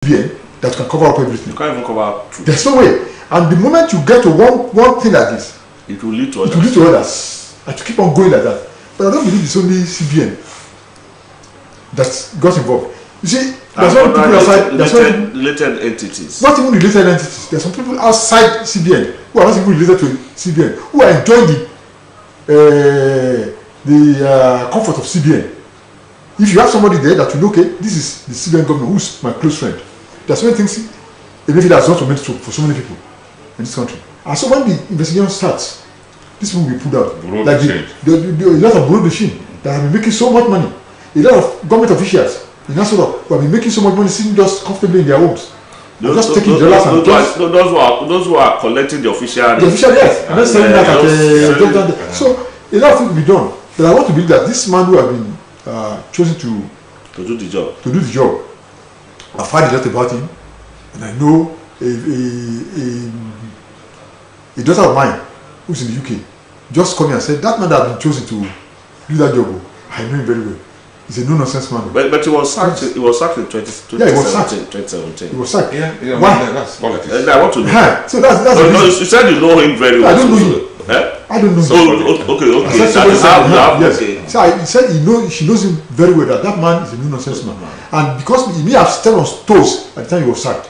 CBN that can cover up everything. You can't even cover up truth. There's no way. And the moment you get to one thing like this, it will lead to others. It will lead to others. And to keep on going like that. But I don't believe it's only CBN that got involved. You see, there's some people outside. Related entities. Not even related entities. There's some people outside CBN who are not even related to CBN who are enjoying the comfort of CBN. If you have somebody there that you know, okay, this is the CBN governor who's my close friend. There's so many things Emefiele has not meant to for so many people in this country. And so when the investigation starts, this people will be pulled out. Like a lot of broad machine that have been making so much money. A lot of government officials in Nasarawa who have been making so much money sitting just comfortably in their homes. Those who are collecting the official. The official, yes. And then selling that So a lot of things will be done. But I want to believe that this man who have been chosen to do the job. I've heard a lot about him, and I know a daughter of mine who's in the UK just called me and said that man that has been chosen to do that job, I know him very well. He's a no-nonsense man. But he was sacked. He was sacked in 2017. He was sacked. Yeah. Why? That's politics. I want to know. So that's you said you know him very well. I don't know him. I don't know him. Okay. Yes. So he said she knows him very well. That man is a no-nonsense man. And because he may have stepped on toes at the time he was sacked.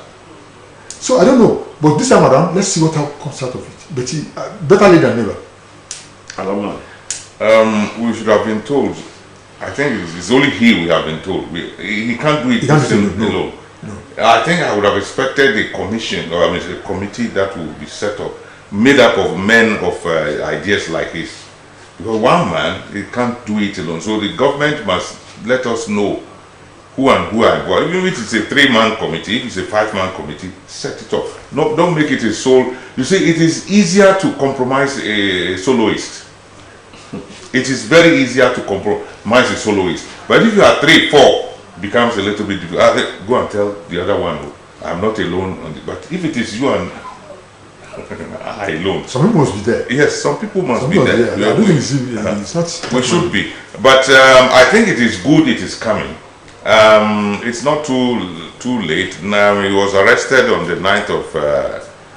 So I don't know. But this time around, let's see what comes out of it. But better late than never. I don't know. We should have been told. I think it's only we have been told. He can't do it alone. No. I think I would have expected a commission or a committee that will be set up, made up of men of ideas like his. Because one man, he can't do it alone. So the government must let us know who and what. Even if it's a 3-man committee, if it's a 5-man committee, set it up. No, don't make it a sole. You see, it is easier to compromise a soloist. It is very easier to compromise a soloist. But if you are 3, 4, becomes a little bit difficult. Go and tell the other one, I'm not alone on it. But if it is you and I alone. Some people must be there. Yes, some people must be there. I don't think it's not. We should be. But I think it is good it is coming. It's not too late. Now he was arrested on the 9th of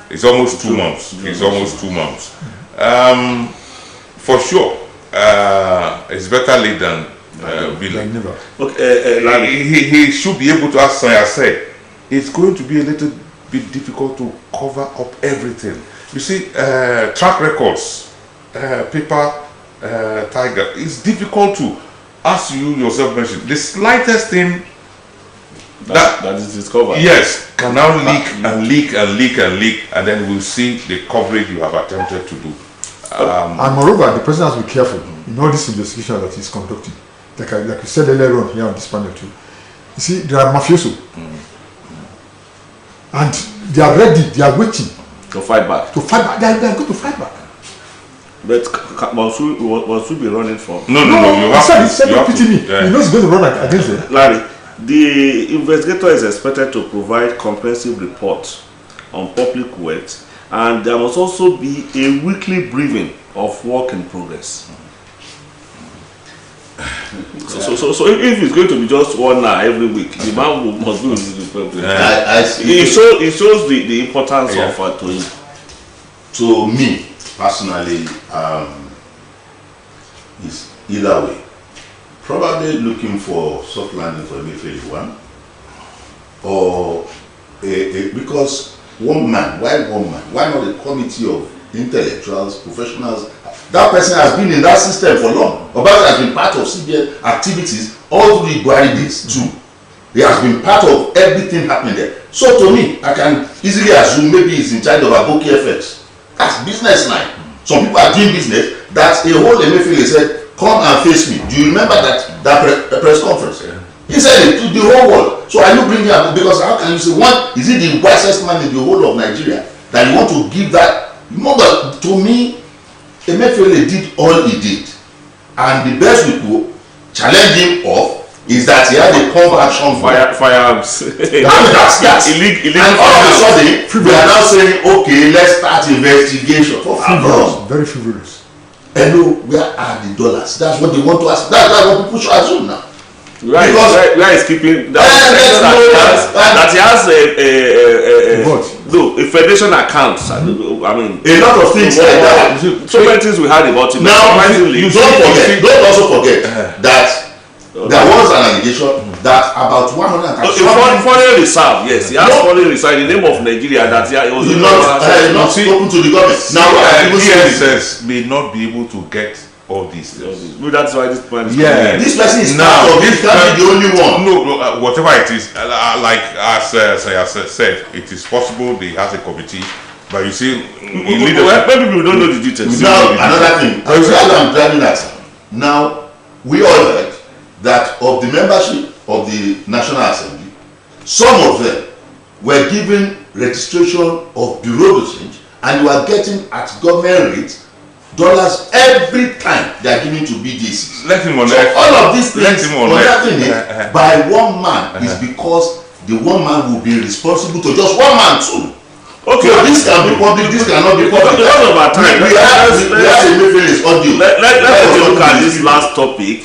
it's almost 2 months. It's almost 2 months. For sure. It's better late than never. Okay, he should be able to, as I said, it's going to be a little bit difficult to cover up everything. You see, track records, paper tiger, it's difficult to, as you yourself mentioned, the slightest thing that is discovered. Yes, can now leak, and then we'll see the coverage you have attempted to do. And moreover, the president has to be careful in all this investigation that he's conducting. Like we said earlier on here on this panel too. You see, there are mafioso. And they are ready, they are waiting. To fight back. They are going to fight back. But must we be running for? No. You have to pity me. Yeah. He knows he's going to run against them. Larry, the investigator is expected to provide comprehensive reports on public works, and there must also be a weekly briefing of work in progress. So if it's going to be just 1 hour every week, the man must be with the public. It shows the importance of to him. To me personally, is either way. Probably looking for soft landing for Emefiele 1, or because one man? Why not a committee of intellectuals, professionals? That person has been in that system for long. Obama has been part of CBN activities all through the Buhari days too. He has been part of everything happening there. So to me, I can easily assume maybe he's in charge of Aboki FX. That's business line. Some people are doing business. That's a whole Emefiele said, come and face me. Do you remember that press conference? Yeah. He said it to the whole world. So are you bringing up, because how can you say, one, is he the wisest man in the whole of Nigeria that you want to give that? Remember, to me, Emefiele did all he did. And the best we could challenge him off is that he had a conversion firearms. That's illegal. And all of a sudden, we are now saying, okay, let's start investigation. Very frivolous. Hello, where are the dollars? That's what they want to ask. That's what people should assume now. Where is keeping that he has a federation account. I mean, a lot of things like that. So many things we heard about him. Now, don't also forget that there was an allegation that about 100 foreign reserve. Yes, he has foreign reserve in the name of Nigeria. That he was not spoken to the government. Now, DSS may not be able to get all these things. Well, that's why this plan is coming. This person is now this can't be the only one. No, whatever it is, like as I said, it is possible he has a committee, but you see, maybe people don't know the details. Now, another thing, I'm driving at. Now, we all heard that of the membership of the National Assembly, some of them were given registration of bureau de change, and you are getting at government rates dollars every time they are giving to BDCs. Let him on so all of these things by one man is because the one man will be responsible to just one man too. Okay, so this can be public, this cannot be public. Because of our time, we have a audio. Let's look at this last topic.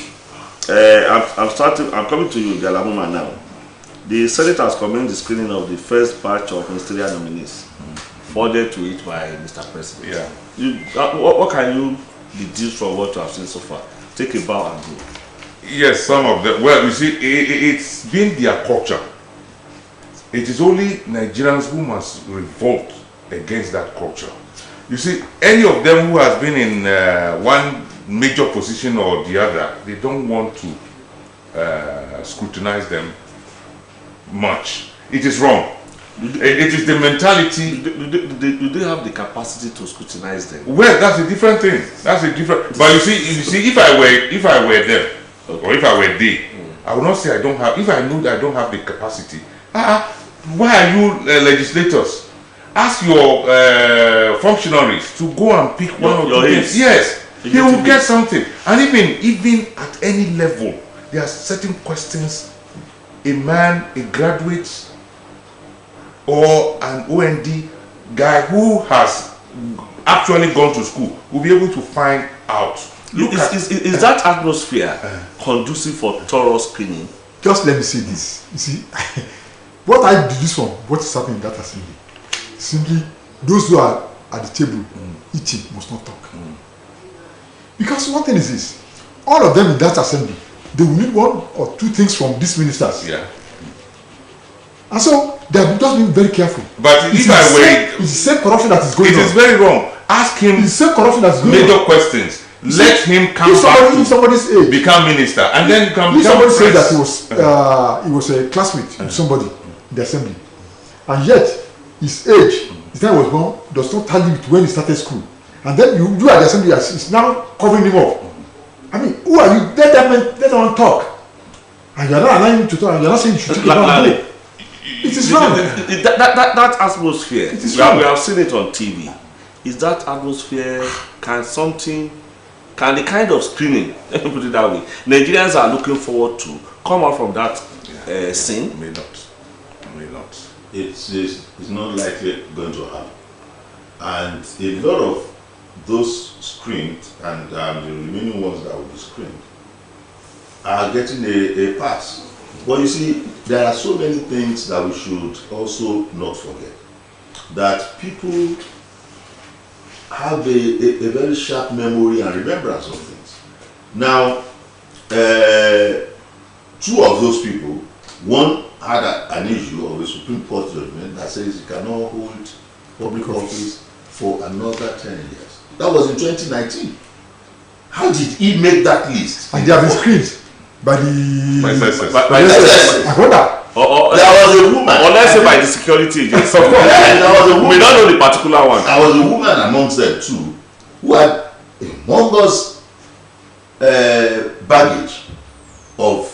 I'm coming to you, Galamuma, now. The Senate has commenced the screening of the first batch of ministerial nominees, forwarded to it by Mr. President. Yeah. What can you deduce from what you have seen so far? Take a bow and go. Yes, some of them. Well, you see, it's been their culture. It is only Nigerians who must revolt against that culture. You see, any of them who has been in one major position or the other, they don't want to scrutinize them much. It is wrong. It is the mentality. Do they have the capacity to scrutinize them? Well, that's a different thing. That's a different. But you see, if I were them, or if I were they, I would not say I don't have. If I knew that I don't have the capacity, why are you legislators? Ask your functionaries to go and pick one of the things. Yes, they will get something. And even at any level, there are certain questions. A man, a graduate, or an OND guy who has actually gone to school will be able to find out. Is that atmosphere conducive for thorough screening? Just let me say this. You see, what I deduce from what is happening in that assembly, simply those who are at the table eating must not talk. Because one thing is this, all of them in that assembly, they will need one or two things from these ministers. Yeah. And so they have just been very careful. But if I were, it's the same corruption that is going on. It is very wrong. Ask him the same corruption that is going on. Major questions. Let him come if somebody's age, become minister, and then come. If somebody said that he was a classmate with somebody in the assembly, and yet his age, his time was born, does not tally with when he started school, and then you at the assembly is now covering him up. I mean, who are you? Let them talk, and you are not allowing him to talk, and you are not saying you should take it. It is wrong. That atmosphere, we have seen it on TV. Is that atmosphere, can the kind of screening, let me put it that way, Nigerians are looking forward to come out from that scene? May not. It's not likely going to happen. And a lot of those screened and the remaining ones that will be screened are getting a pass. But you see, there are so many things that we should also not forget. That people have a very sharp memory and remembrance of things. Now, two of those people, one had an issue of a Supreme Court judgment that says he cannot hold public office for another 10 years. That was in 2019. How did he make that list? And they have been screened by the SSS. I wonder. There was a woman. Or let's say by the security agency. There was a woman. We don't know the particular one. There was a woman amongst them too who had a humongous baggage of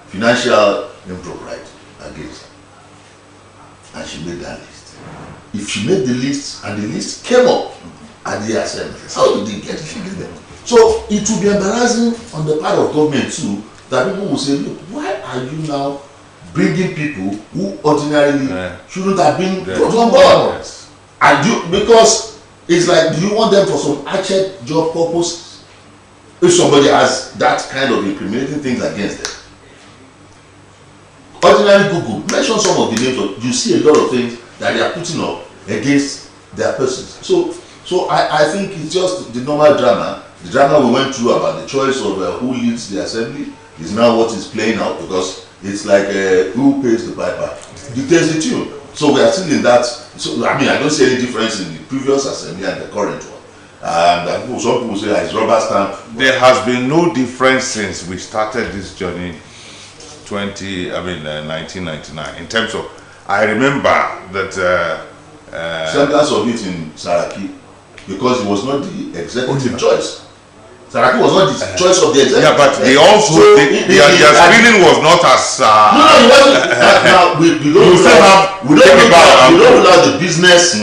financial impropriety against her. And she made that list. If she made the list and the list came up at the assembly, how did they get it? So it will be embarrassing on the part of government too, that people will say, look, why are you now bringing people who ordinarily shouldn't have been brought on board? Yes. And because it's like, do you want them for some hatchet job purpose? if somebody has that kind of incriminating things against them. Ordinary Google, mention some of the names, you see a lot of things that they are putting up against their persons. So I think it's just the normal drama. The drama we went through about the choice of who leads the assembly is now what is playing out, because it's like who pays the piper dictates the tune. So we are still in that. So I mean, I don't see any difference in the previous assembly and the current one. And some people say it's rubber stamp. There has been no difference since we started this journey 1999 in terms of, I remember that sentence of it in Saraki, because it was not the executive choice. Saraki was not the choice of the executive. Yeah, but they also, their screening was not as... no, it wasn't. Now, we don't rule out the business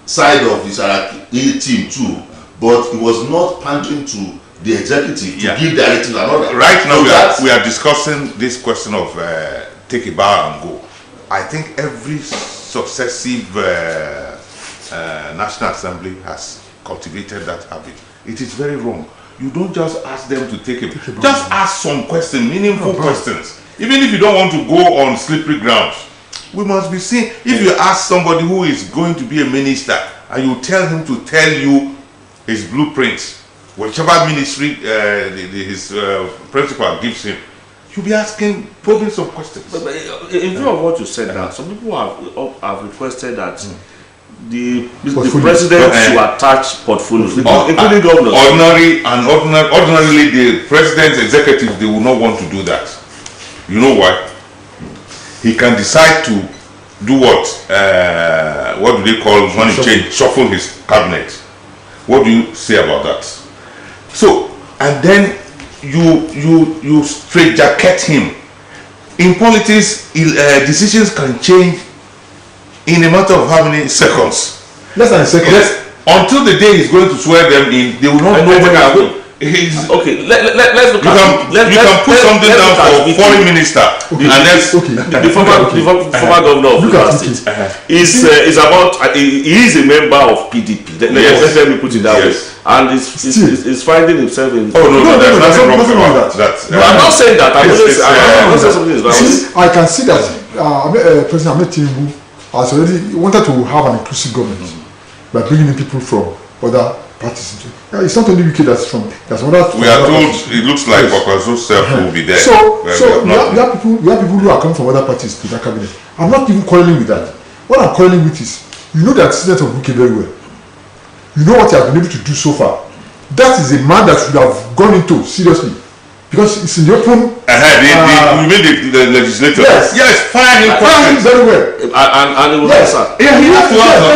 side of the Saraki team too, but it was not pandering to the executive to give directive and order. Right now, we are discussing this question of take a bow and go. I think every successive National Assembly has cultivated that habit. It is very wrong. You don't just ask them to take a bow. Just ask some questions, meaningful questions. Even if you don't want to go on slippery grounds, we must be seen. If you ask somebody who is going to be a minister and you tell him to tell you his blueprints, whichever ministry his principal gives him, you'll be asking probably some questions. But in view of what you said now, some people have requested that the president should attach portfolios, including governors. Ordinarily, the president's executive, they will not want to do that. You know why? He can decide to do what? What do they call when he change? Shuffle his cabinet. What do you say about that? So, and then you straitjacket him. In politics, decisions can change in a matter of how many seconds? Less than a second. Until the day he's going to swear them in, they will not know when I'm going. Okay, let's look at it. You can put something down for foreign minister. And the former governor of River State is about. He is a member of PDP. Let me put it that way. And is finding himself in. Oh no, there's nothing wrong with that. I'm not saying that. I'm not saying something is wrong. I can see that President Ahmed Tinubu has already wanted to have an inclusive government by bringing in people from other parties into it. It's not only UK that's from. We are told it looks like Okazo self will be there. So we have people who are coming from other parties to that cabinet. I'm not even quarreling with that. What I'm quarreling with is, you know the antecedents of UK very well. You know what he has been able to do so far. That is a man that should have gone into seriously, because it's in the open. You mean the legislator? Yes, fire him very well. And he will answer. Yeah, he has to answer.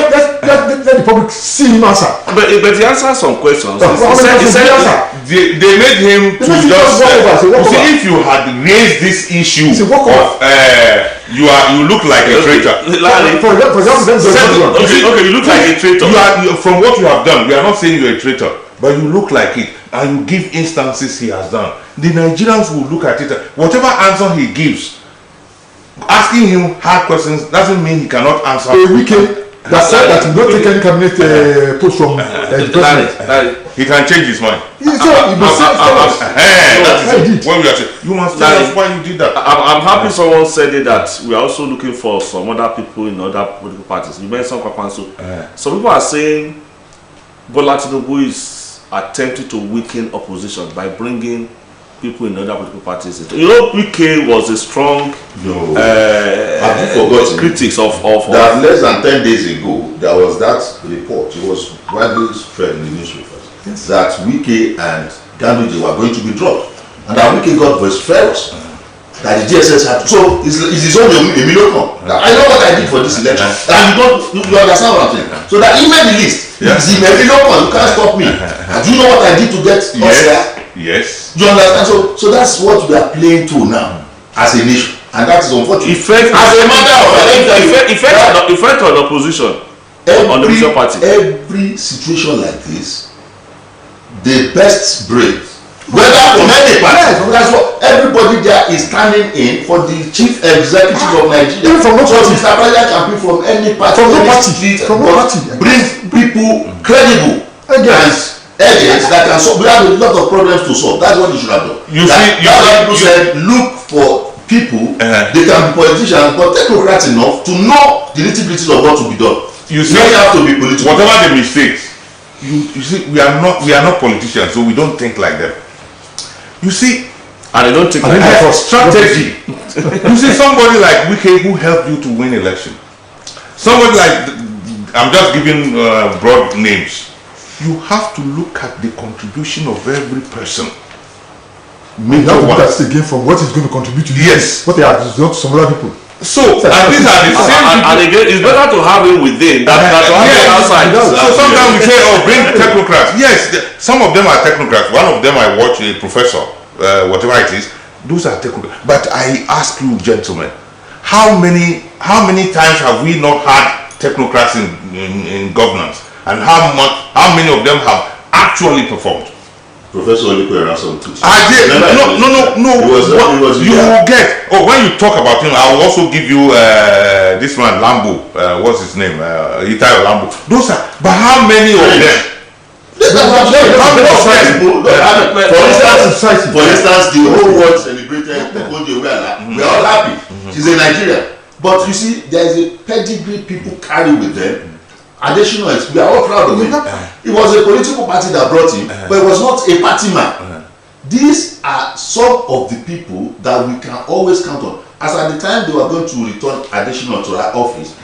Let the public see him answer. But he answered some questions. He said they made him to just see if you had raised this issue of you look like a traitor. For example, okay, you look like a traitor. From what you have done, we are not saying you're a traitor, but you look like it, and you give instances he has done. The Nigerians will look at it. Whatever answer he gives, asking him hard questions doesn't mean he cannot answer. That said that he will not take any cabinet post from the president. He can change his mind. That's what we are saying. You must tell us why you did that. I'm happy someone said it, that we are also looking for some other people in other political parties. You mentioned Kwakwanso. Some people are saying Bola Tinubu is attempting to weaken opposition by bringing people in other political parties. You know, UK was a strong critics of that. Less than 10 days ago, there was that report. It was widely spread in the newspapers that Wike and Ganduje were going to be dropped, and that Wike got vociferous that the DSS had. So it's his own Emilio. I know what I did for this election, and you understand what I'm saying. So that he made the list. It's the Emilio. You can't stop me. And do you know what I did to get us there? Yes. Do you understand? So that's what we are playing to now as a nation, and that is unfortunate. As a matter of effect on opposition, on the opposition party. Every situation like this, the best brains, whether from any party, that's what everybody there is standing in for the chief executive of Nigeria. So Mr. President can be from any party, from no party, bring people credible and headaches that can solve. We have a lot of problems to solve. That's what you should have done. That's why people said look for people. They can be politicians, but technocrats enough to know the nitty-gritty of what to be done. You have to be political. Whatever the mistakes, you see, we are not politicians, so we don't think like them. You see, and they don't think like that. Strategy. You see, somebody like Wike who helped you to win election. Somebody like, I'm just giving broad names. You have to look at the contribution of every person. You have to look at it again from what is going to contribute to you. Yes. What they have done to some other people. So, and these are the same people. And again, it's better to have him within than to have him outside. So sometimes we say, oh, bring technocrats. Yes, some of them are technocrats. One of them I watch, a professor, whatever it is. Those are technocrats. But I ask you, gentlemen, how many times have we not had technocrats in governance? And how many of them have actually performed? Professor Oliko Erason too. No. You will get. Oh, when you talk about him, I will also give you this man Lambo. What's his name? Itayo Lambo. Those are. But how many of them? For instance, the whole world celebrated Okonjo Iweala. We are all happy. She's a Nigerian. But you see, there is a pedigree people carry with them. Additional, we are all proud of him. It was a political party that brought him, but it was not a party man. These are some of the people that we can always count on. As at the time they were going to return additional to that office,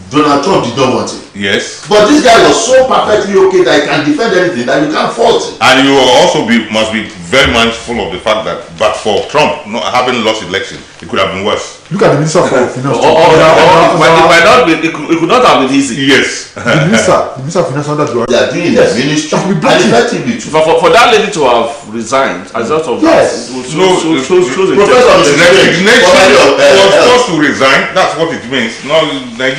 Donald Trump did not want it. Yes. But this guy was so perfectly okay that he can defend anything that you can't fault him. And you also must be very mindful of the fact that, but for Trump not having lost election, it could have been worse. Look at the Minister for Finance. It could not have been easy. Yes. The Minister of Finance under the they are doing their ministry effectively too. For that lady to have resigned as a result of that, it was Professor was forced to resign. That's what it means. No, Nigeria